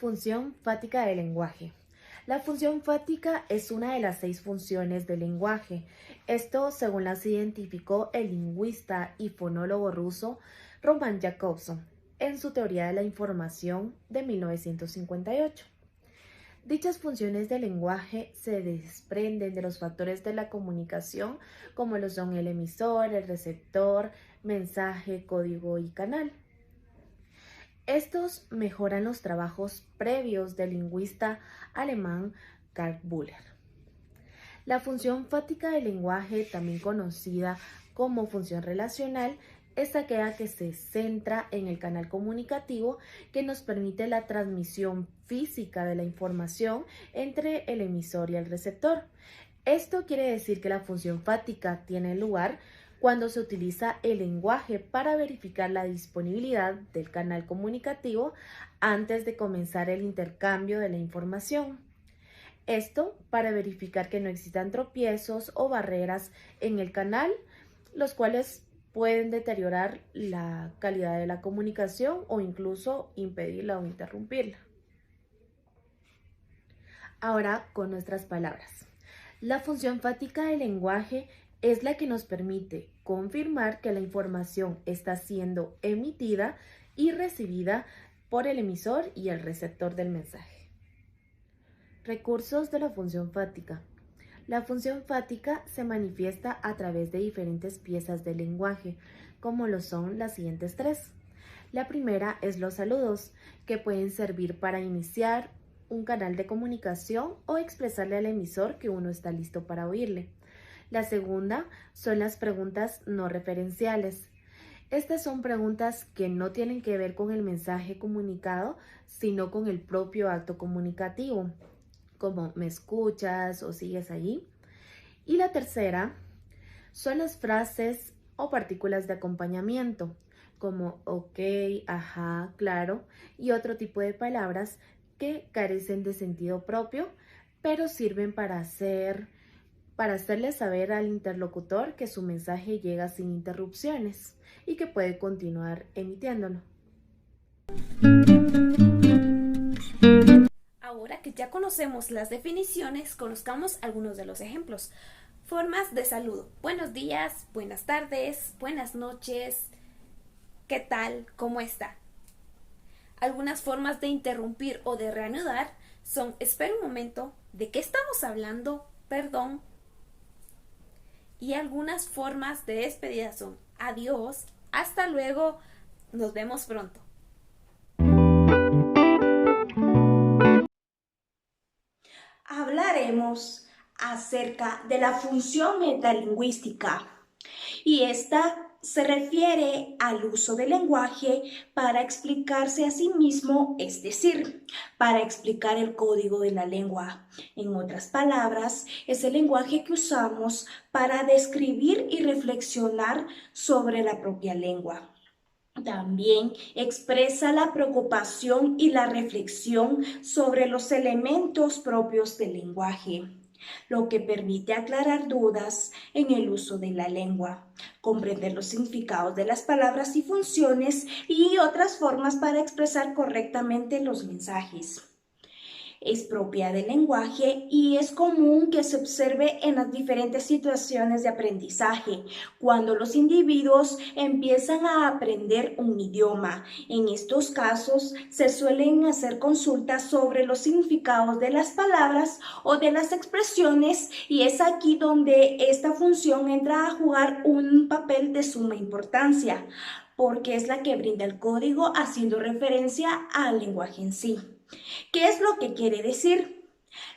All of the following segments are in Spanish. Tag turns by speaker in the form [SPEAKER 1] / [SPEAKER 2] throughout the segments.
[SPEAKER 1] Función fática del lenguaje. La función fática es una de las 6 funciones del lenguaje. Esto según las identificó el lingüista y fonólogo ruso Roman Jakobson en su teoría de la información de 1958. Dichas funciones del lenguaje se desprenden de los factores de la comunicación como lo son el emisor, el receptor, mensaje, código y canal. Estos mejoran los trabajos previos del lingüista alemán Karl Bühler. La función fática del lenguaje, también conocida como función relacional, es aquella que se centra en el canal comunicativo que nos permite la transmisión física de la información entre el emisor y el receptor. Esto quiere decir que la función fática tiene lugar cuando se utiliza el lenguaje para verificar la disponibilidad del canal comunicativo antes de comenzar el intercambio de la información. Esto para verificar que no existan tropiezos o barreras en el canal, los cuales pueden deteriorar la calidad de la comunicación o incluso impedirla o interrumpirla. Ahora con nuestras palabras. La función fática del lenguaje es la que nos permite confirmar que la información está siendo emitida y recibida por el emisor y el receptor del mensaje. Recursos de la función fática. La función fática se manifiesta a través de diferentes piezas del lenguaje, como lo son las siguientes 3. La primera es los saludos, que pueden servir para iniciar un canal de comunicación o expresarle al emisor que uno está listo para oírle. La segunda son las preguntas no referenciales. Estas son preguntas que no tienen que ver con el mensaje comunicado, sino con el propio acto comunicativo, como ¿me escuchas o sigues allí? Y la tercera son las frases o partículas de acompañamiento, como ok, ajá, claro, y otro tipo de palabras que carecen de sentido propio, pero sirven para hacerle saber al interlocutor que su mensaje llega sin interrupciones y que puede continuar emitiéndolo.
[SPEAKER 2] Ahora que ya conocemos las definiciones, conozcamos algunos de los ejemplos. Formas de saludo. Buenos días, buenas tardes, buenas noches. ¿Qué tal? ¿Cómo está? Algunas formas de interrumpir o de reanudar son espera un momento, ¿de qué estamos hablando? Perdón. Y algunas formas de despedida son adiós, hasta luego, nos vemos pronto.
[SPEAKER 3] Hablaremos acerca de la función metalingüística y esta se refiere al uso del lenguaje para explicarse a sí mismo, es decir, para explicar el código de la lengua. En otras palabras, es el lenguaje que usamos para describir y reflexionar sobre la propia lengua. También expresa la preocupación y la reflexión sobre los elementos propios del lenguaje, lo que permite aclarar dudas en el uso de la lengua, comprender los significados de las palabras y funciones y otras formas para expresar correctamente los mensajes. Es propia del lenguaje y es común que se observe en las diferentes situaciones de aprendizaje, cuando los individuos empiezan a aprender un idioma. En estos casos se suelen hacer consultas sobre los significados de las palabras o de las expresiones y es aquí donde esta función entra a jugar un papel de suma importancia, porque es la que brinda el código haciendo referencia al lenguaje en sí. ¿Qué es lo que quiere decir?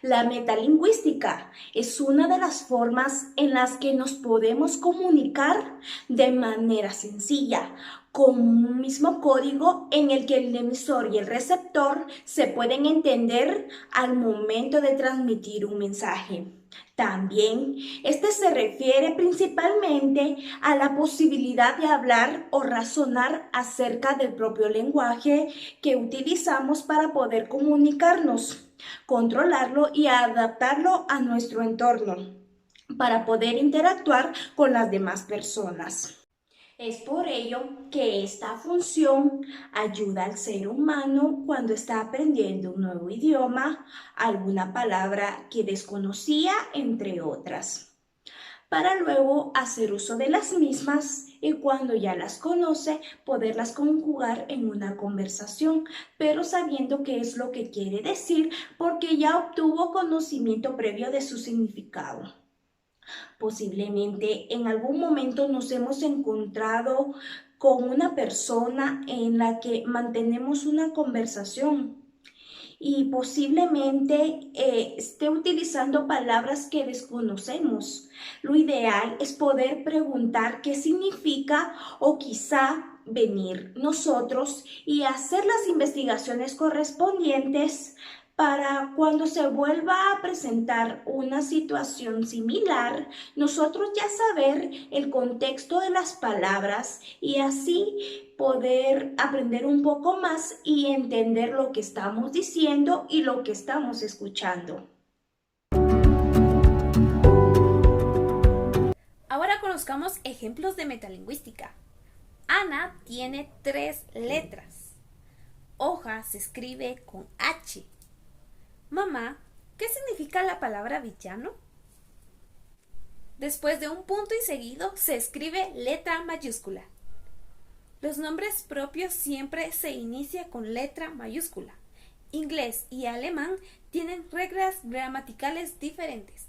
[SPEAKER 3] La metalingüística es una de las formas en las que nos podemos comunicar de manera sencilla, con un mismo código en el que el emisor y el receptor se pueden entender al momento de transmitir un mensaje. También, este se refiere principalmente a la posibilidad de hablar o razonar acerca del propio lenguaje que utilizamos para poder comunicarnos, controlarlo y adaptarlo a nuestro entorno, para poder interactuar con las demás personas. Es por ello que esta función ayuda al ser humano cuando está aprendiendo un nuevo idioma, alguna palabra que desconocía, entre otras, para luego hacer uso de las mismas y cuando ya las conoce, poderlas conjugar en una conversación, pero sabiendo qué es lo que quiere decir porque ya obtuvo conocimiento previo de su significado. Posiblemente en algún momento nos hemos encontrado con una persona en la que mantenemos una conversación y posiblemente esté utilizando palabras que desconocemos. Lo ideal es poder preguntar qué significa o quizá venir nosotros y hacer las investigaciones correspondientes para cuando se vuelva a presentar una situación similar, nosotros ya saber el contexto de las palabras y así poder aprender un poco más y entender lo que estamos diciendo y lo que estamos escuchando.
[SPEAKER 2] Ahora conozcamos ejemplos de metalingüística. Ana tiene 3 letras. Hoja se escribe con H. Mamá, ¿qué significa la palabra villano? Después de un punto y seguido se escribe letra mayúscula. Los nombres propios siempre se inicia con letra mayúscula. Inglés y alemán tienen reglas gramaticales diferentes.